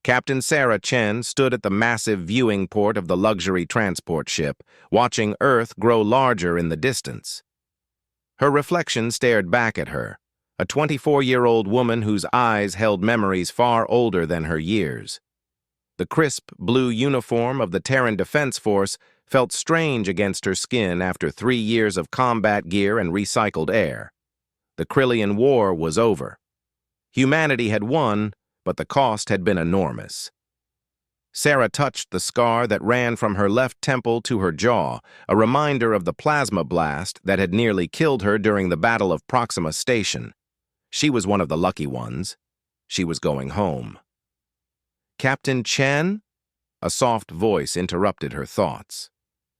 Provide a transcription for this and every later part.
Captain Sarah Chen stood at the massive viewing port of the luxury transport ship, watching Earth grow larger in the distance. Her reflection stared back at her, a 24-year-old woman whose eyes held memories far older than her years. The crisp blue uniform of the Terran Defense Force felt strange against her skin after 3 years of combat gear and recycled air. The Krillian War was over. Humanity had won, but the cost had been enormous. Sarah touched the scar that ran from her left temple to her jaw, a reminder of the plasma blast that had nearly killed her during the Battle of Proxima Station. She was one of the lucky ones. She was going home. "Captain Chen?" A soft voice interrupted her thoughts.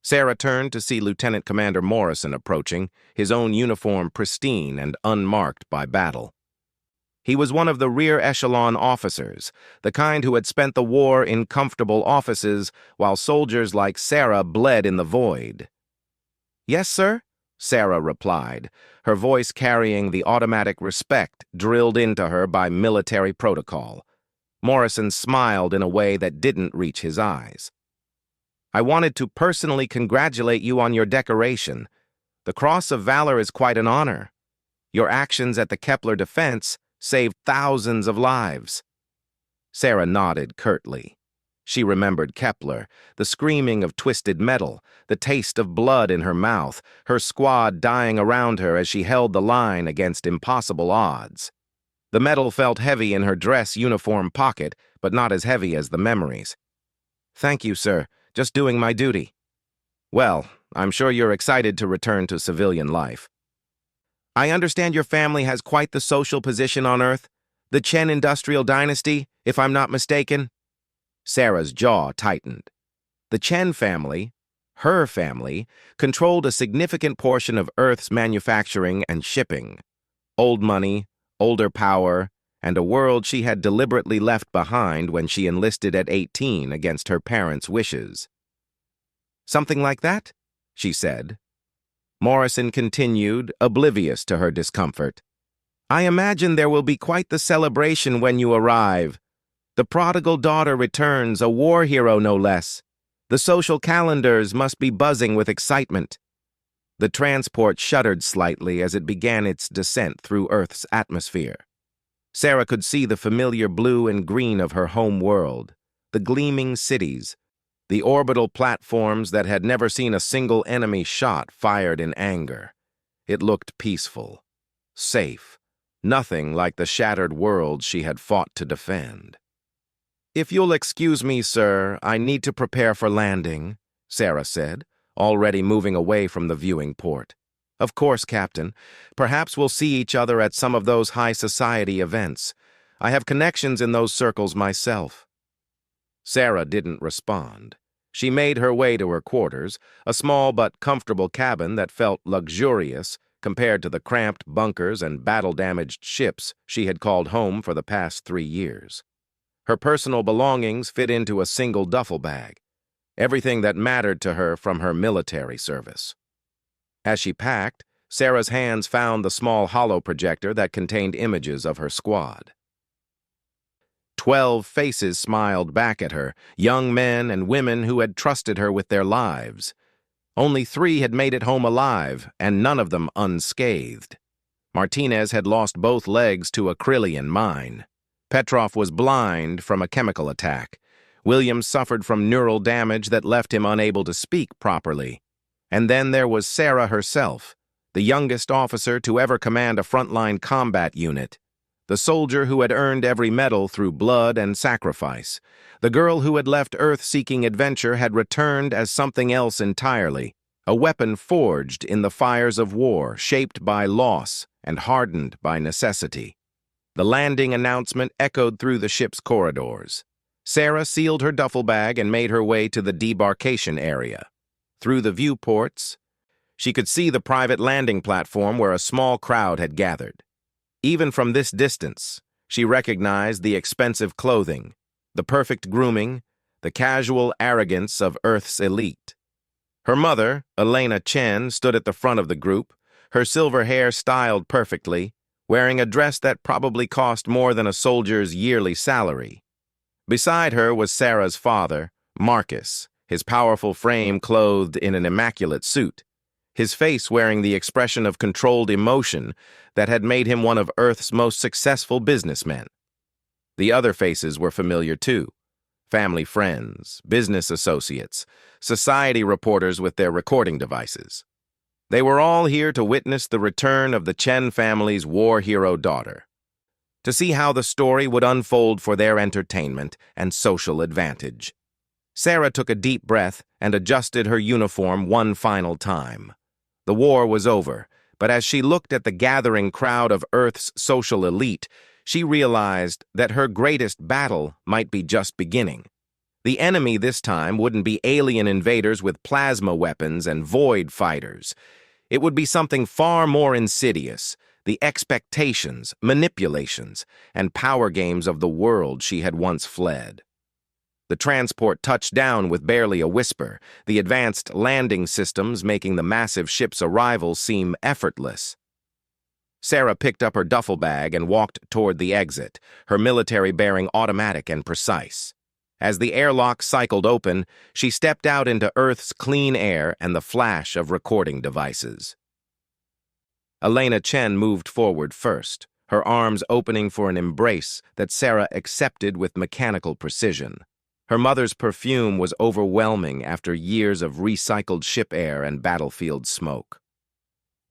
Sarah turned to see Lieutenant Commander Morrison approaching, his own uniform pristine and unmarked by battle. He was one of the rear echelon officers, the kind who had spent the war in comfortable offices while soldiers like Sarah bled in the void. "Yes, sir," Sarah replied, her voice carrying the automatic respect drilled into her by military protocol. Morrison smiled in a way that didn't reach his eyes. "I wanted to personally congratulate you on your decoration. The Cross of Valor is quite an honor. Your actions at the Kepler Defense saved thousands of lives." Sarah nodded curtly. She remembered Kepler, the screaming of twisted metal, the taste of blood in her mouth, her squad dying around her as she held the line against impossible odds. The metal felt heavy in her dress uniform pocket, but not as heavy as the memories. "Thank you, sir. Just doing my duty." "Well, I'm sure you're excited to return to civilian life. I understand your family has quite the social position on Earth, the Chen industrial dynasty, if I'm not mistaken." Sarah's jaw tightened. The Chen family, her family, controlled a significant portion of Earth's manufacturing and shipping. Old money, older power, and a world she had deliberately left behind when she enlisted at 18 against her parents' wishes. "Something like that?" she said. Morrison continued, oblivious to her discomfort. "I imagine there will be quite the celebration when you arrive. The prodigal daughter returns, a war hero no less. The social calendars must be buzzing with excitement." The transport shuddered slightly as it began its descent through Earth's atmosphere. Sarah could see the familiar blue and green of her home world, the gleaming cities, the orbital platforms that had never seen a single enemy shot fired in anger. It looked peaceful, safe, nothing like the shattered world she had fought to defend. "If you'll excuse me, sir, I need to prepare for landing," Sarah said, already moving away from the viewing port. "Of course, Captain. Perhaps we'll see each other at some of those high society events. I have connections in those circles myself." Sarah didn't respond. She made her way to her quarters, a small but comfortable cabin that felt luxurious compared to the cramped bunkers and battle-damaged ships she had called home for the past 3 years. Her personal belongings fit into a single duffel bag, everything that mattered to her from her military service. As she packed, Sarah's hands found the small holo projector that contained images of her squad. 12 faces smiled back at her, young men and women who had trusted her with their lives. Only 3 had made it home alive, and none of them unscathed. Martinez had lost both legs to a Krillian mine. Petrov was blind from a chemical attack. Williams suffered from neural damage that left him unable to speak properly. And then there was Sarah herself, the youngest officer to ever command a frontline combat unit, the soldier who had earned every medal through blood and sacrifice. The girl who had left Earth seeking adventure had returned as something else entirely, a weapon forged in the fires of war, shaped by loss and hardened by necessity. The landing announcement echoed through the ship's corridors. Sarah sealed her duffel bag and made her way to the debarkation area. Through the viewports, she could see the private landing platform where a small crowd had gathered. Even from this distance, she recognized the expensive clothing, the perfect grooming, the casual arrogance of Earth's elite. Her mother, Elena Chen, stood at the front of the group, her silver hair styled perfectly, wearing a dress that probably cost more than a soldier's yearly salary. Beside her was Sarah's father, Marcus, his powerful frame clothed in an immaculate suit, his face wearing the expression of controlled emotion that had made him one of Earth's most successful businessmen. The other faces were familiar too. Family friends, business associates, society reporters with their recording devices. They were all here to witness the return of the Chen family's war hero daughter, to see how the story would unfold for their entertainment and social advantage. Sarah took a deep breath and adjusted her uniform one final time. The war was over, but as she looked at the gathering crowd of Earth's social elite, she realized that her greatest battle might be just beginning. The enemy this time wouldn't be alien invaders with plasma weapons and void fighters. It would be something far more insidious, the expectations, manipulations, and power games of the world she had once fled. The transport touched down with barely a whisper, the advanced landing systems making the massive ship's arrival seem effortless. Sarah picked up her duffel bag and walked toward the exit, her military bearing automatic and precise. As the airlock cycled open, she stepped out into Earth's clean air and the flash of recording devices. Elena Chen moved forward first, her arms opening for an embrace that Sarah accepted with mechanical precision. Her mother's perfume was overwhelming after years of recycled ship air and battlefield smoke.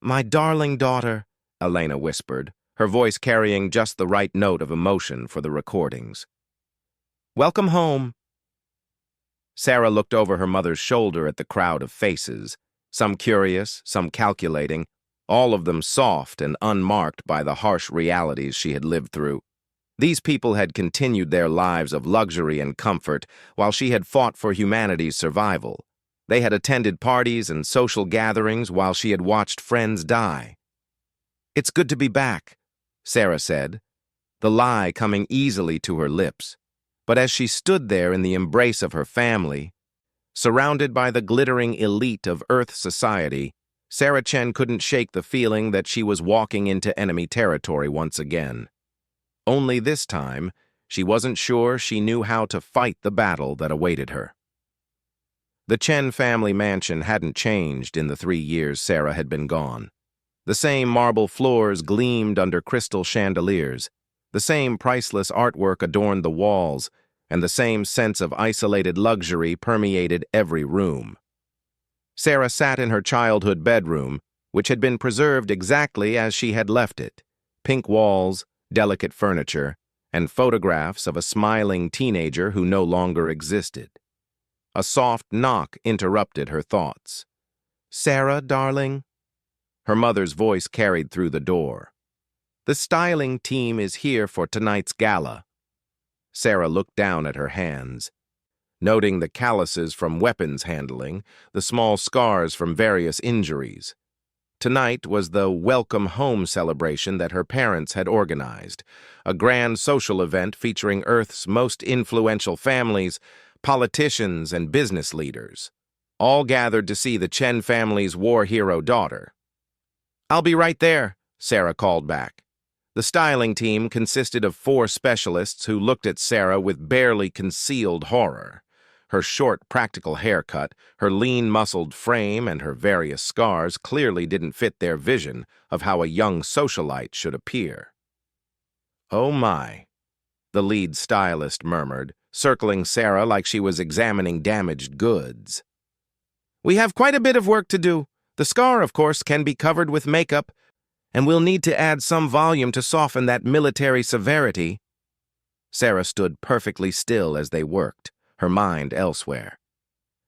"My darling daughter," Elena whispered, her voice carrying just the right note of emotion for the recordings. "Welcome home." Sarah looked over her mother's shoulder at the crowd of faces, some curious, some calculating, all of them soft and unmarked by the harsh realities she had lived through. These people had continued their lives of luxury and comfort while she had fought for humanity's survival. They had attended parties and social gatherings while she had watched friends die. "It's good to be back," Sarah said, the lie coming easily to her lips. But as she stood there in the embrace of her family, surrounded by the glittering elite of Earth society, Sarah Chen couldn't shake the feeling that she was walking into enemy territory once again. Only this time, she wasn't sure she knew how to fight the battle that awaited her. The Chen family mansion hadn't changed in the 3 years Sarah had been gone. The same marble floors gleamed under crystal chandeliers, the same priceless artwork adorned the walls, and the same sense of isolated luxury permeated every room. Sarah sat in her childhood bedroom, which had been preserved exactly as she had left it: pink walls, delicate furniture, and photographs of a smiling teenager who no longer existed. A soft knock interrupted her thoughts. "Sarah, darling?" Her mother's voice carried through the door. "The styling team is here for tonight's gala." Sarah looked down at her hands, noting the calluses from weapons handling, the small scars from various injuries. Tonight was the welcome home celebration that her parents had organized, a grand social event featuring Earth's most influential families, politicians, and business leaders, all gathered to see the Chen family's war hero daughter. "I'll be right there," Sarah called back. The styling team consisted of 4 specialists who looked at Sarah with barely concealed horror. Her short, practical haircut, her lean, muscled frame, and her various scars clearly didn't fit their vision of how a young socialite should appear. "Oh my," the lead stylist murmured, circling Sarah like she was examining damaged goods. "We have quite a bit of work to do. The scar, of course, can be covered with makeup, and we'll need to add some volume to soften that military severity." Sarah stood perfectly still as they worked, her mind elsewhere.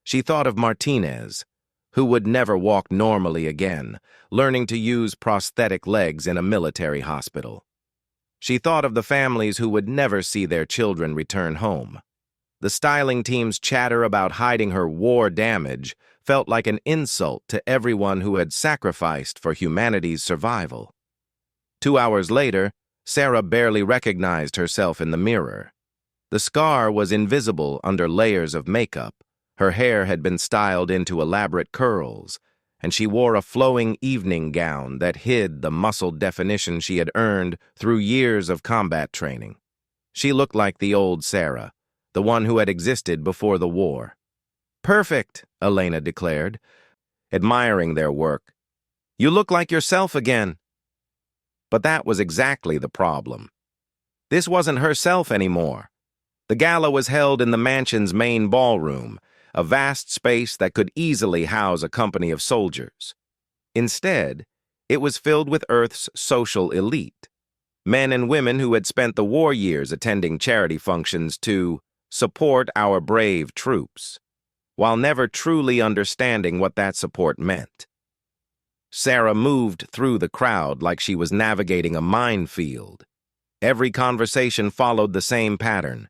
She thought of Martinez, who would never walk normally again, learning to use prosthetic legs in a military hospital. She thought of the families who would never see their children return home. The styling team's chatter about hiding her war damage felt like an insult to everyone who had sacrificed for humanity's survival. 2 hours later, Sarah barely recognized herself in the mirror. The scar was invisible under layers of makeup. Her hair had been styled into elaborate curls, and she wore a flowing evening gown that hid the muscled definition she had earned through years of combat training. She looked like the old Sarah, the one who had existed before the war. "Perfect," Elena declared, admiring their work. "You look like yourself again." But that was exactly the problem. This wasn't herself anymore. The gala was held in the mansion's main ballroom, a vast space that could easily house a company of soldiers. Instead, it was filled with Earth's social elite, men and women who had spent the war years attending charity functions to support our brave troops, while never truly understanding what that support meant. Sarah moved through the crowd like she was navigating a minefield. Every conversation followed the same pattern.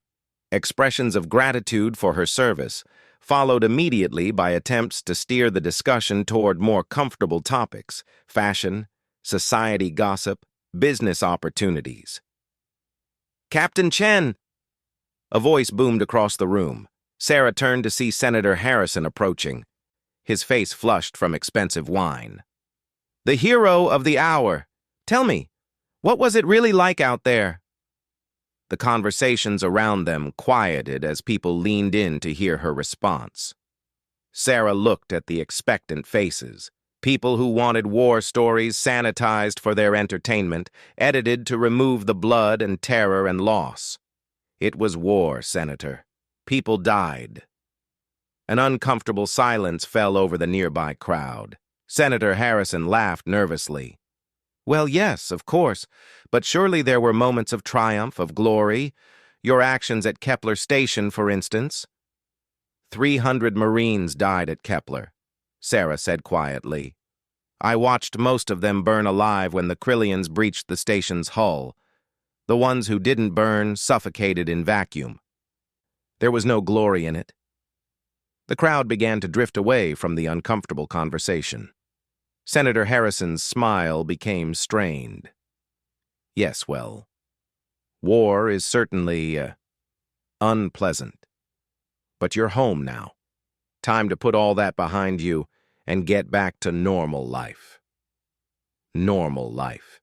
Expressions of gratitude for her service, followed immediately by attempts to steer the discussion toward more comfortable topics: fashion, society gossip, business opportunities. "Captain Chen!" A voice boomed across the room. Sarah turned to see Senator Harrison approaching, his face flushed from expensive wine. "The hero of the hour. Tell me, what was it really like out there?" The conversations around them quieted as people leaned in to hear her response. Sarah looked at the expectant faces, people who wanted war stories sanitized for their entertainment, edited to remove the blood and terror and loss. It was war, Senator. People died. An uncomfortable silence fell over the nearby crowd. Senator Harrison laughed nervously. "Well, yes, of course, but surely there were moments of triumph, of glory. Your actions at Kepler Station, for instance." 300 Marines died at Kepler, Sarah said quietly. "I watched most of them burn alive when the Krillians breached the station's hull. The ones who didn't burn suffocated in vacuum. There was no glory in it." The crowd began to drift away from the uncomfortable conversation. Senator Harrison's smile became strained. "Yes, well, war is certainly unpleasant. But you're home now. Time to put all that behind you and get back to normal life." Normal life.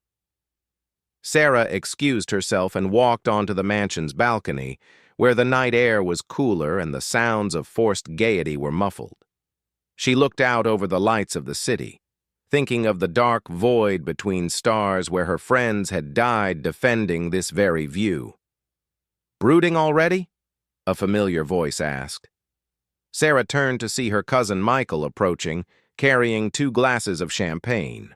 Sarah excused herself and walked onto the mansion's balcony, where the night air was cooler and the sounds of forced gaiety were muffled. She looked out over the lights of the city, thinking of the dark void between stars where her friends had died defending this very view. "Brooding already?" a familiar voice asked. Sarah turned to see her cousin Michael approaching, carrying 2 glasses of champagne.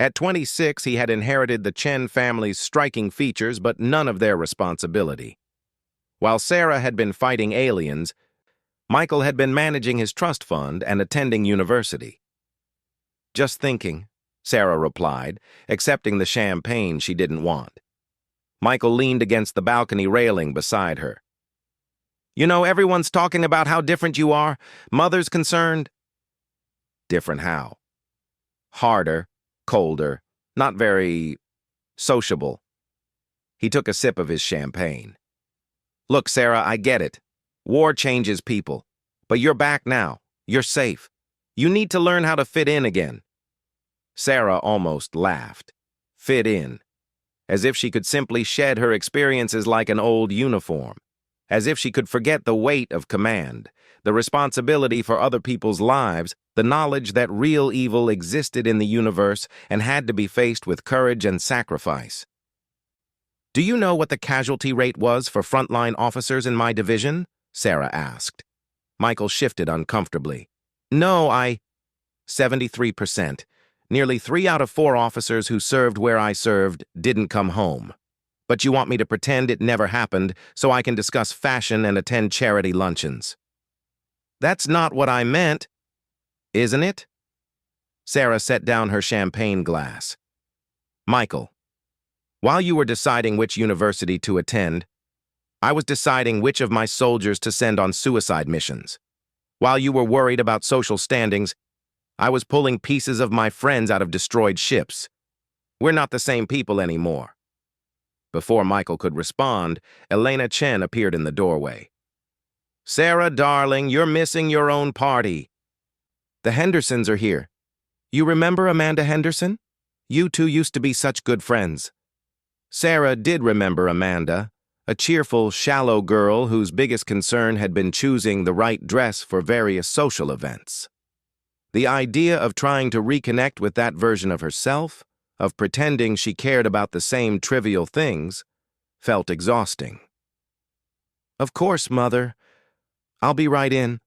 At 26, he had inherited the Chen family's striking features, but none of their responsibility. While Sarah had been fighting aliens, Michael had been managing his trust fund and attending university. "Just thinking," Sarah replied, accepting the champagne she didn't want. Michael leaned against the balcony railing beside her. "You know, everyone's talking about how different you are. Mother's concerned." "Different how?" "Harder, colder, not very sociable." He took a sip of his champagne. "Look, Sarah, I get it. War changes people. But you're back now. You're safe. You need to learn how to fit in again." Sarah almost laughed. Fit in. As if she could simply shed her experiences like an old uniform. As if she could forget the weight of command, the responsibility for other people's lives, the knowledge that real evil existed in the universe and had to be faced with courage and sacrifice. "Do you know what the casualty rate was for frontline officers in my division?" Sarah asked. Michael shifted uncomfortably. "No, 73%. Nearly 3 out of 4 officers who served where I served didn't come home. But you want me to pretend it never happened so I can discuss fashion and attend charity luncheons." "That's not what I meant." "Isn't it?" Sarah set down her champagne glass. "Michael, while you were deciding which university to attend, I was deciding which of my soldiers to send on suicide missions. While you were worried about social standings, I was pulling pieces of my friends out of destroyed ships. We're not the same people anymore." Before Michael could respond, Elena Chen appeared in the doorway. "Sarah, darling, you're missing your own party." "The Hendersons are here. You remember Amanda Henderson? You two used to be such good friends." Sarah did remember Amanda, a cheerful, shallow girl whose biggest concern had been choosing the right dress for various social events. The idea of trying to reconnect with that version of herself, of pretending she cared about the same trivial things, felt exhausting. "Of course, Mother. I'll be right in."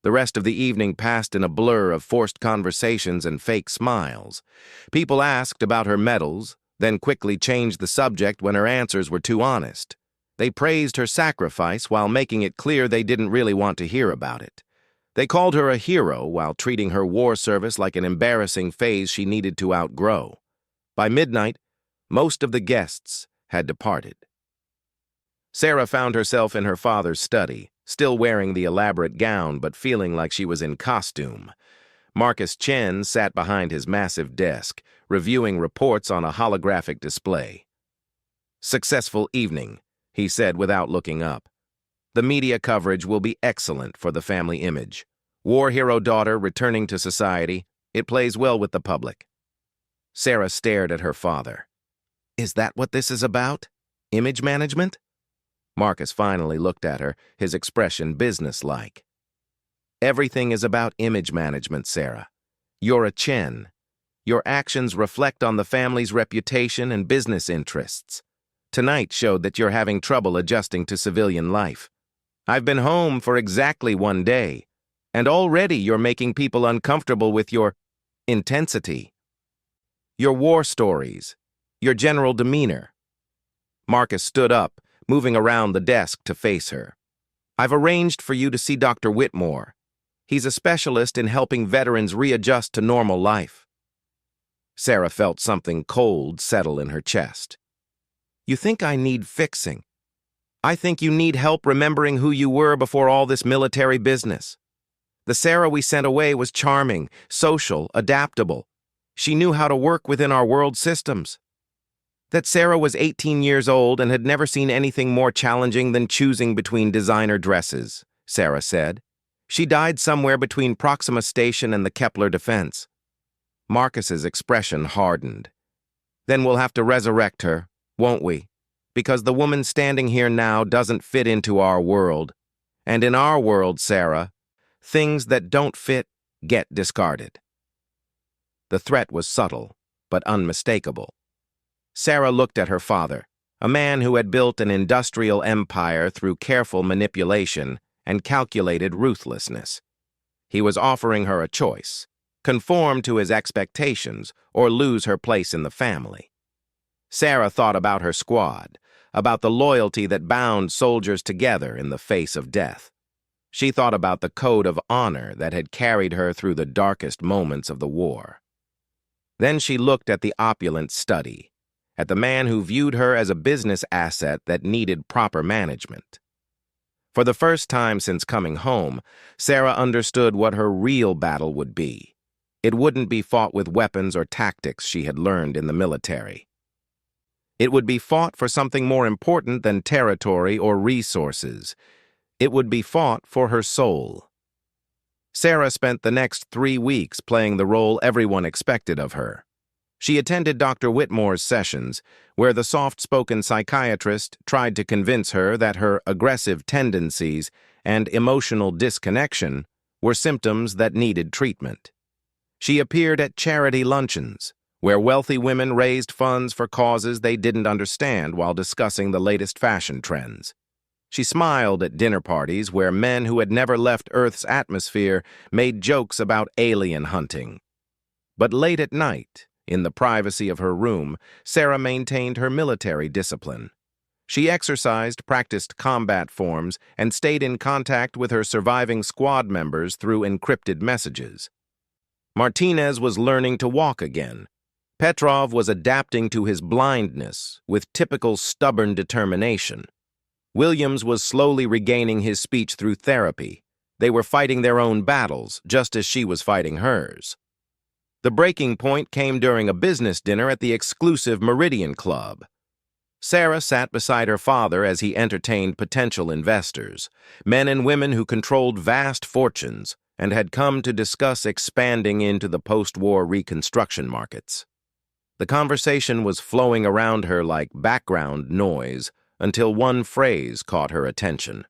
The rest of the evening passed in a blur of forced conversations and fake smiles. People asked about her medals, then quickly changed the subject when her answers were too honest. They praised her sacrifice while making it clear they didn't really want to hear about it. They called her a hero while treating her war service like an embarrassing phase she needed to outgrow. By midnight, most of the guests had departed. Sarah found herself in her father's study, still wearing the elaborate gown but feeling like she was in costume. Marcus Chen sat behind his massive desk, reviewing reports on a holographic display. "Successful evening," he said without looking up. "The media coverage will be excellent for the family image. War hero daughter returning to society. It plays well with the public." Sarah stared at her father. "Is that what this is about? Image management?" Marcus finally looked at her, his expression businesslike. "Everything is about image management, Sarah. You're a Chen. Your actions reflect on the family's reputation and business interests. Tonight showed that you're having trouble adjusting to civilian life. I've been home for exactly 1 day, and already you're making people uncomfortable with your intensity, your war stories, your general demeanor." Marcus stood up, moving around the desk to face her. "I've arranged for you to see Dr. Whitmore. He's a specialist in helping veterans readjust to normal life." Sarah felt something cold settle in her chest. "You think I need fixing? I think you need help remembering who you were before all this military business. The Sarah we sent away was charming, social, adaptable. She knew how to work within our world systems. That Sarah was 18 years old and had never seen anything more challenging than choosing between designer dresses," Sarah said. "She died somewhere between Proxima Station and the Kepler Defense." Marcus's expression hardened. "Then we'll have to resurrect her, won't we? Because the woman standing here now doesn't fit into our world. And in our world, Sarah, things that don't fit get discarded." The threat was subtle, but unmistakable. Sarah looked at her father, a man who had built an industrial empire through careful manipulation and calculated ruthlessness. He was offering her a choice: conform to his expectations or lose her place in the family. Sarah thought about her squad, about the loyalty that bound soldiers together in the face of death. She thought about the code of honor that had carried her through the darkest moments of the war. Then she looked at the opulent study, at the man who viewed her as a business asset that needed proper management. For the first time since coming home, Sarah understood what her real battle would be. It wouldn't be fought with weapons or tactics she had learned in the military. It would be fought for something more important than territory or resources. It would be fought for her soul. Sarah spent the next 3 weeks playing the role everyone expected of her. She attended Dr. Whitmore's sessions, where the soft-spoken psychiatrist tried to convince her that her aggressive tendencies and emotional disconnection were symptoms that needed treatment. She appeared at charity luncheons, where wealthy women raised funds for causes they didn't understand while discussing the latest fashion trends. She smiled at dinner parties where men who had never left Earth's atmosphere made jokes about alien hunting. But late at night, in the privacy of her room, Sarah maintained her military discipline. She exercised, practiced combat forms, and stayed in contact with her surviving squad members through encrypted messages. Martinez was learning to walk again. Petrov was adapting to his blindness with typical stubborn determination. Williams was slowly regaining his speech through therapy. They were fighting their own battles, just as she was fighting hers. The breaking point came during a business dinner at the exclusive Meridian Club. Sarah sat beside her father as he entertained potential investors, men and women who controlled vast fortunes and had come to discuss expanding into the post-war reconstruction markets. The conversation was flowing around her like background noise, until one phrase caught her attention.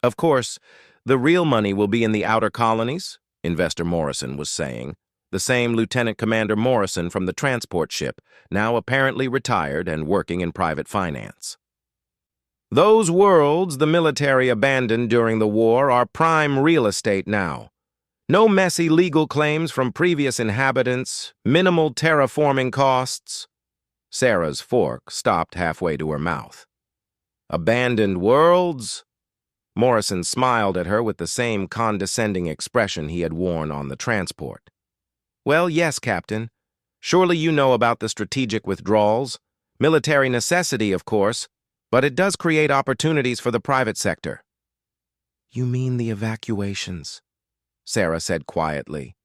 "Of course, the real money will be in the outer colonies," Investor Morrison was saying, the same Lieutenant Commander Morrison from the transport ship, now apparently retired and working in private finance. "Those worlds the military abandoned during the war are prime real estate now. No messy legal claims from previous inhabitants, minimal terraforming costs." Sarah's fork stopped halfway to her mouth. "Abandoned worlds?" Morrison smiled at her with the same condescending expression he had worn on the transport. "Well, yes, Captain. Surely you know about the strategic withdrawals. Military necessity, of course, but it does create opportunities for the private sector." "You mean the evacuations?" Sarah said quietly.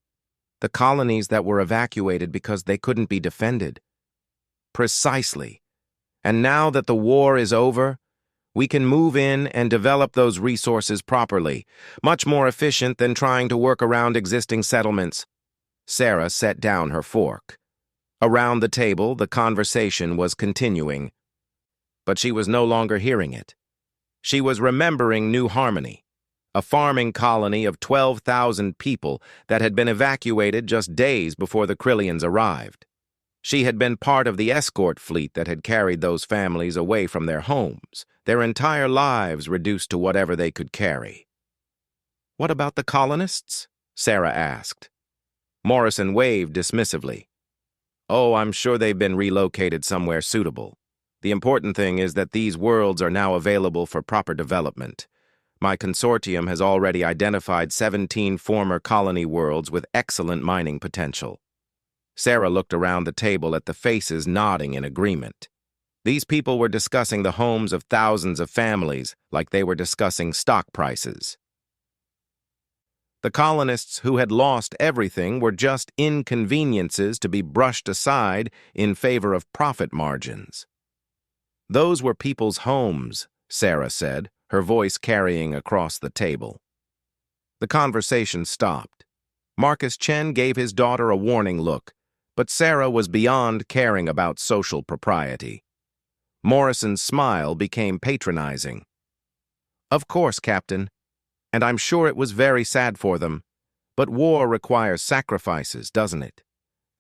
"The colonies that were evacuated because they couldn't be defended." "Precisely. And now that the war is over, we can move in and develop those resources properly, much more efficient than trying to work around existing settlements." Sarah set down her fork. Around the table, the conversation was continuing. But she was no longer hearing it. She was remembering New Harmony, a farming colony of 12,000 people that had been evacuated just days before the Krillians arrived. She had been part of the escort fleet that had carried those families away from their homes, their entire lives reduced to whatever they could carry. "What about the colonists?" Sarah asked. Morrison waved dismissively. "Oh, I'm sure they've been relocated somewhere suitable. The important thing is that these worlds are now available for proper development. My consortium has already identified 17 former colony worlds with excellent mining potential." Sarah looked around the table at the faces nodding in agreement. These people were discussing the homes of thousands of families like they were discussing stock prices. The colonists who had lost everything were just inconveniences to be brushed aside in favor of profit margins. "Those were people's homes," Sarah said, her voice carrying across the table. The conversation stopped. Marcus Chen gave his daughter a warning look, but Sarah was beyond caring about social propriety. Morrison's smile became patronizing. "Of course, Captain, and I'm sure it was very sad for them, but war requires sacrifices, doesn't it?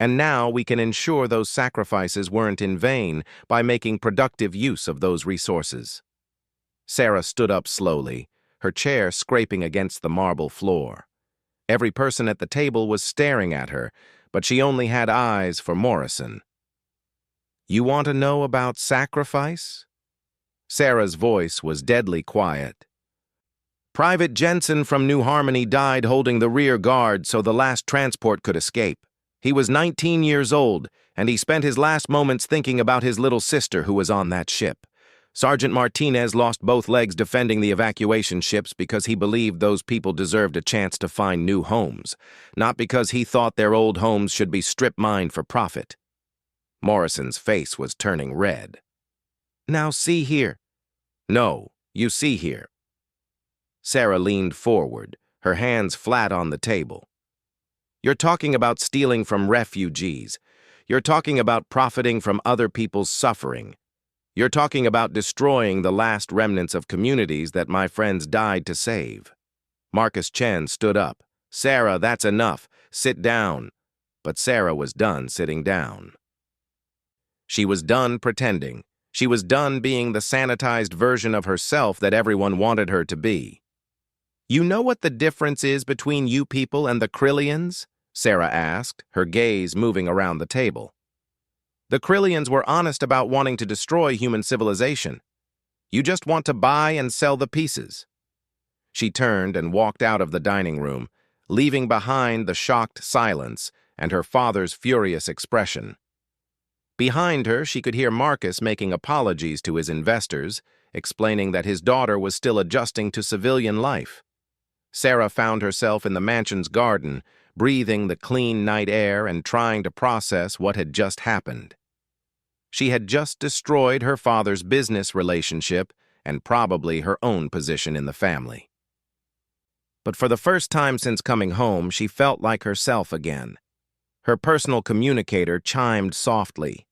And now we can ensure those sacrifices weren't in vain by making productive use of those resources." Sarah stood up slowly, her chair scraping against the marble floor. Every person at the table was staring at her, but she only had eyes for Morrison. "You want to know about sacrifice?" Sarah's voice was deadly quiet. "Private Jensen from New Harmony died holding the rear guard so the last transport could escape. He was 19 years old, and he spent his last moments thinking about his little sister who was on that ship. Sergeant Martinez lost both legs defending the evacuation ships because he believed those people deserved a chance to find new homes, not because he thought their old homes should be strip-mined for profit." Morrison's face was turning red. "Now see here." "No, you see here." Sarah leaned forward, her hands flat on the table. "You're talking about stealing from refugees. You're talking about profiting from other people's suffering. You're talking about destroying the last remnants of communities that my friends died to save." Marcus Chen stood up. "Sarah, that's enough. Sit down." But Sarah was done sitting down. She was done pretending. She was done being the sanitized version of herself that everyone wanted her to be. "You know what the difference is between you people and the Krillians?" Sarah asked, her gaze moving around the table. "The Krillians were honest about wanting to destroy human civilization. You just want to buy and sell the pieces." She turned and walked out of the dining room, leaving behind the shocked silence and her father's furious expression. Behind her, she could hear Marcus making apologies to his investors, explaining that his daughter was still adjusting to civilian life. Sarah found herself in the mansion's garden, breathing the clean night air and trying to process what had just happened. She had just destroyed her father's business relationship and probably her own position in the family. But for the first time since coming home, she felt like herself again. Her personal communicator chimed softly.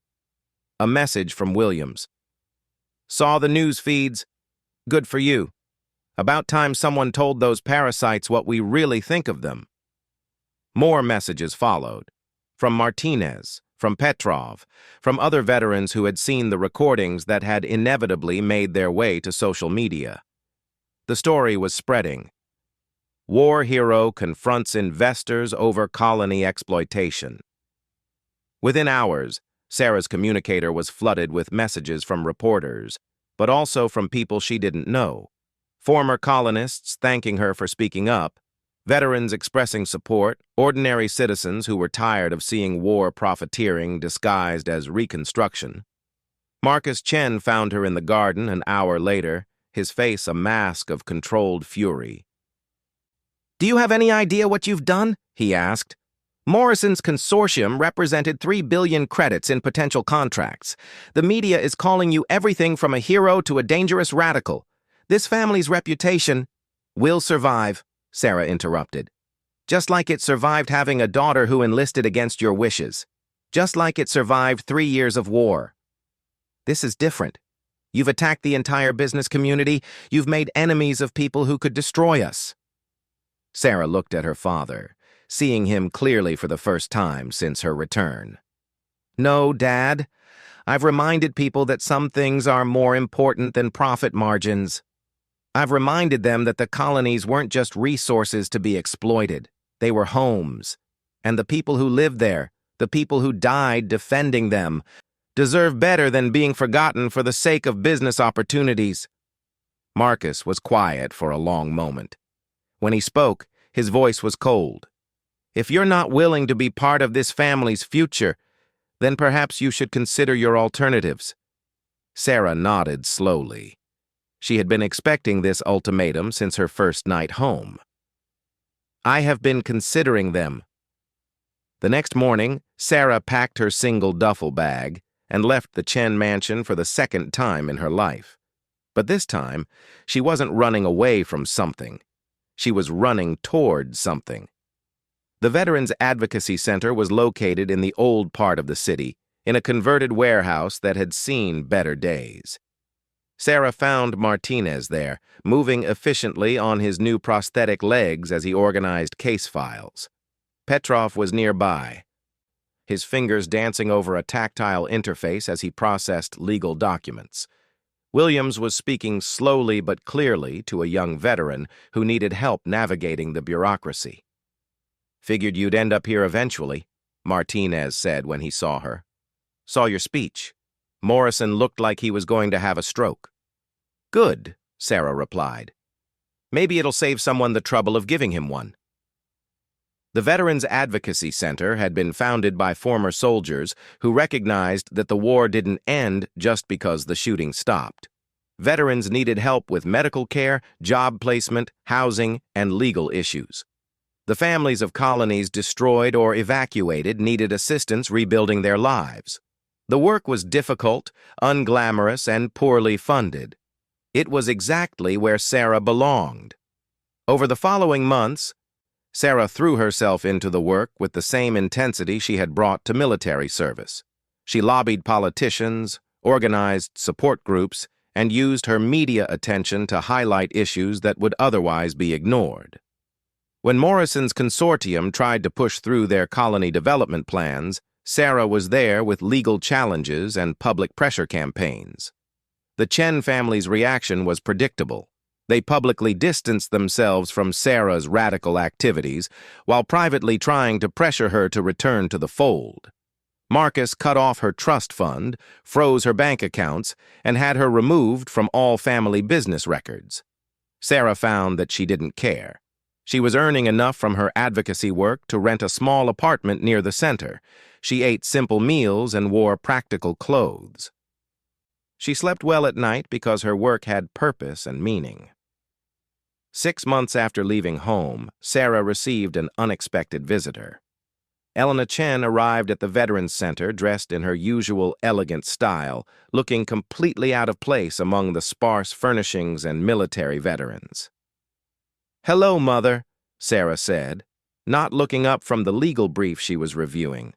A message from Williams. Saw the news feeds. Good for you. About time someone told those parasites what we really think of them. More messages followed. From Martinez, from Petrov, from other veterans who had seen the recordings that had inevitably made their way to social media. The story was spreading. War hero confronts investors over colony exploitation. Within hours, Sarah's communicator was flooded with messages from reporters, but also from people she didn't know. Former colonists thanking her for speaking up, veterans expressing support, ordinary citizens who were tired of seeing war profiteering disguised as reconstruction. Marcus Chen found her in the garden an hour later, his face a mask of controlled fury. "Do you have any idea what you've done?" he asked. "Morrison's consortium represented 3 billion credits in potential contracts. The media is calling you everything from a hero to a dangerous radical. This family's reputation will survive," Sarah interrupted. "Just like it survived having a daughter who enlisted against your wishes. Just like it survived 3 years of war. This is different. You've attacked the entire business community. You've made enemies of people who could destroy us." Sarah looked at her father, seeing him clearly for the first time since her return. "No, Dad. I've reminded people that some things are more important than profit margins. I've reminded them that the colonies weren't just resources to be exploited. They were homes. And the people who lived there, the people who died defending them, deserve better than being forgotten for the sake of business opportunities." Marcus was quiet for a long moment. When he spoke, his voice was cold. "If you're not willing to be part of this family's future, then perhaps you should consider your alternatives." Sarah nodded slowly. She had been expecting this ultimatum since her first night home. "I have been considering them." The next morning, Sarah packed her single duffel bag and left the Chen mansion for the second time in her life. But this time, she wasn't running away from something. She was running toward something. The Veterans Advocacy Center was located in the old part of the city, in a converted warehouse that had seen better days. Sarah found Martinez there, moving efficiently on his new prosthetic legs as he organized case files. Petrov was nearby, his fingers dancing over a tactile interface as he processed legal documents. Williams was speaking slowly but clearly to a young veteran who needed help navigating the bureaucracy. "Figured you'd end up here eventually," Martinez said when he saw her. "Saw your speech. Morrison looked like he was going to have a stroke." "Good," Sarah replied. "Maybe it'll save someone the trouble of giving him one." The Veterans Advocacy Center had been founded by former soldiers who recognized that the war didn't end just because the shooting stopped. Veterans needed help with medical care, job placement, housing, and legal issues. The families of colonies destroyed or evacuated needed assistance rebuilding their lives. The work was difficult, unglamorous, and poorly funded. It was exactly where Sarah belonged. Over the following months, Sarah threw herself into the work with the same intensity she had brought to military service. She lobbied politicians, organized support groups, and used her media attention to highlight issues that would otherwise be ignored. When Morrison's consortium tried to push through their colony development plans, Sarah was there with legal challenges and public pressure campaigns. The Chen family's reaction was predictable. They publicly distanced themselves from Sarah's radical activities while privately trying to pressure her to return to the fold. Marcus cut off her trust fund, froze her bank accounts, and had her removed from all family business records. Sarah found that she didn't care. She was earning enough from her advocacy work to rent a small apartment near the center. She ate simple meals and wore practical clothes. She slept well at night because her work had purpose and meaning. 6 months after leaving home, Sarah received an unexpected visitor. Elena Chen arrived at the Veterans Center dressed in her usual elegant style, looking completely out of place among the sparse furnishings and military veterans. "Hello, Mother," Sarah said, not looking up from the legal brief she was reviewing.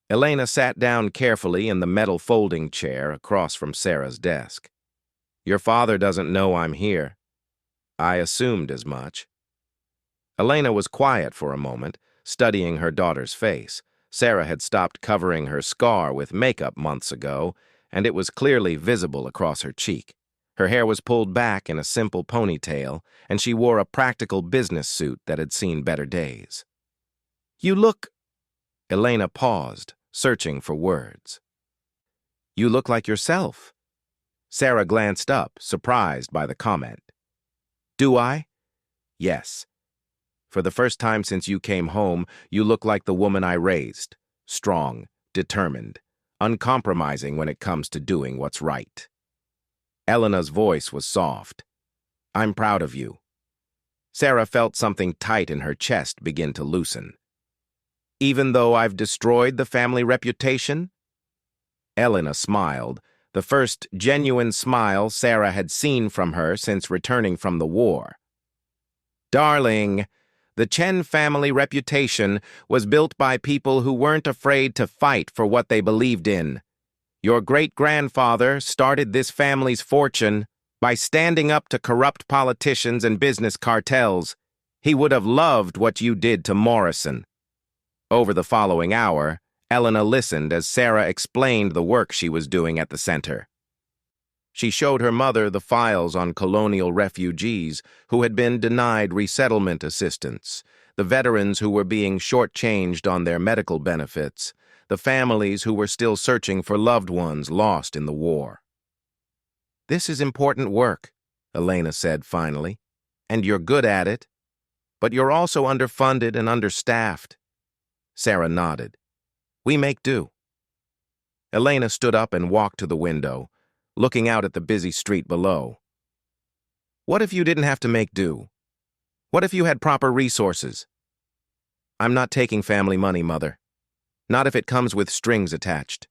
Elena sat down carefully in the metal folding chair across from Sarah's desk. Your father doesn't know I'm here. I assumed as much. Elena was quiet for a moment, studying her daughter's face. Sarah had stopped covering her scar with makeup months ago, and it was clearly visible across her cheek. Her hair was pulled back in a simple ponytail, and she wore a practical business suit that had seen better days. You look... Elena paused, searching for words. You look like yourself. Sarah glanced up, surprised by the comment. Do I? Yes. For the first time since you came home, you look like the woman I raised. Strong, determined, uncompromising when it comes to doing what's right. Elena's voice was soft. I'm proud of you. Sarah felt something tight in her chest begin to loosen. Even though I've destroyed the family reputation? Elena smiled, the first genuine smile Sarah had seen from her since returning from the war. Darling, the Chen family reputation was built by people who weren't afraid to fight for what they believed in. Your great-grandfather started this family's fortune by standing up to corrupt politicians and business cartels. He would have loved what you did to Morrison. Over the following hour, Elena listened as Sarah explained the work she was doing at the center. She showed her mother the files on colonial refugees who had been denied resettlement assistance, the veterans who were being shortchanged on their medical benefits, the families who were still searching for loved ones lost in the war. This is important work, Elena said finally, and you're good at it, but you're also underfunded and understaffed. Sarah nodded. We make do. Elena stood up and walked to the window, looking out at the busy street below. What if you didn't have to make do? What if you had proper resources? I'm not taking family money, Mother. Not if it comes with strings attached.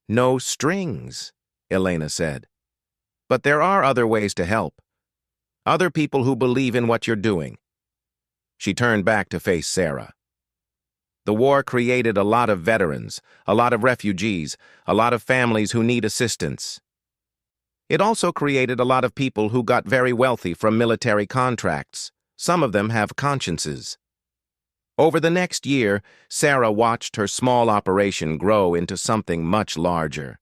No strings, Elena said. But there are other ways to help. Other people who believe in what you're doing. She turned back to face Sarah. The war created a lot of veterans, a lot of refugees, a lot of families who need assistance. It also created a lot of people who got very wealthy from military contracts. Some of them have consciences. Over the next year, Sarah watched her small operation grow into something much larger.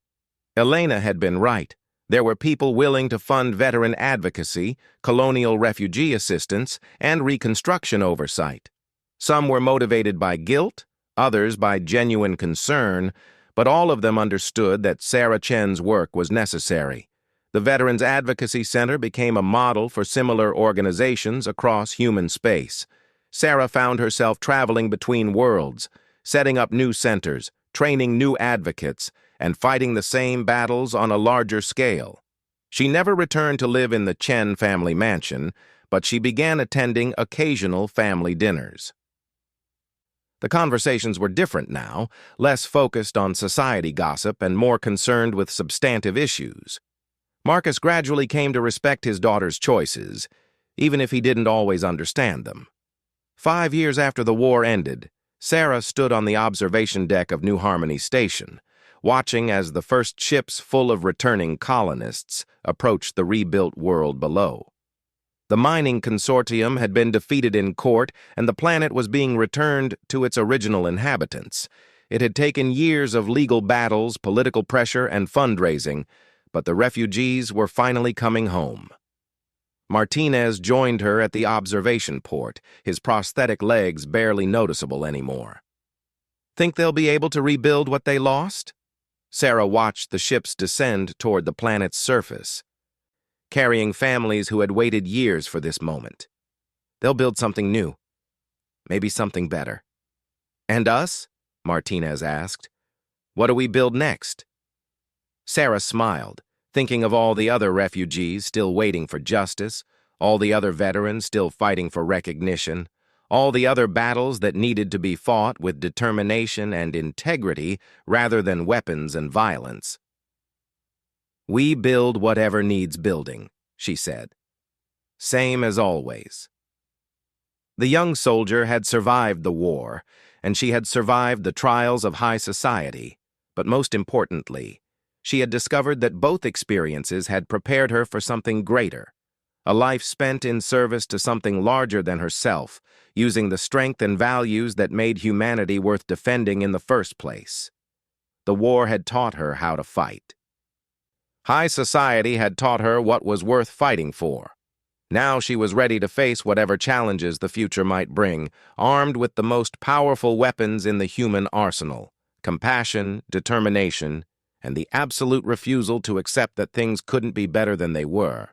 Elena had been right. There were people willing to fund veteran advocacy, colonial refugee assistance, and reconstruction oversight. Some were motivated by guilt, others by genuine concern, but all of them understood that Sarah Chen's work was necessary. The Veterans Advocacy Center became a model for similar organizations across human space. Sarah found herself traveling between worlds, setting up new centers, training new advocates, and fighting the same battles on a larger scale. She never returned to live in the Chen family mansion, but she began attending occasional family dinners. The conversations were different now, less focused on society gossip and more concerned with substantive issues. Marcus gradually came to respect his daughter's choices, even if he didn't always understand them. 5 years after the war ended, Sarah stood on the observation deck of New Harmony Station, watching as the first ships full of returning colonists approached the rebuilt world below. The mining consortium had been defeated in court, and the planet was being returned to its original inhabitants. It had taken years of legal battles, political pressure, and fundraising, but the refugees were finally coming home. Martinez joined her at the observation port, his prosthetic legs barely noticeable anymore. Think they'll be able to rebuild what they lost? Sarah watched the ships descend toward the planet's surface, carrying families who had waited years for this moment. They'll build something new, maybe something better. And us? Martinez asked. What do we build next? Sarah smiled, thinking of all the other refugees still waiting for justice, all the other veterans still fighting for recognition, all the other battles that needed to be fought with determination and integrity rather than weapons and violence. We build whatever needs building, she said. Same as always. The young soldier had survived the war, and she had survived the trials of high society, but most importantly, she had discovered that both experiences had prepared her for something greater, a life spent in service to something larger than herself, using the strength and values that made humanity worth defending in the first place. The war had taught her how to fight. High society had taught her what was worth fighting for. Now she was ready to face whatever challenges the future might bring, armed with the most powerful weapons in the human arsenal: compassion, determination, and the absolute refusal to accept that things couldn't be better than they were.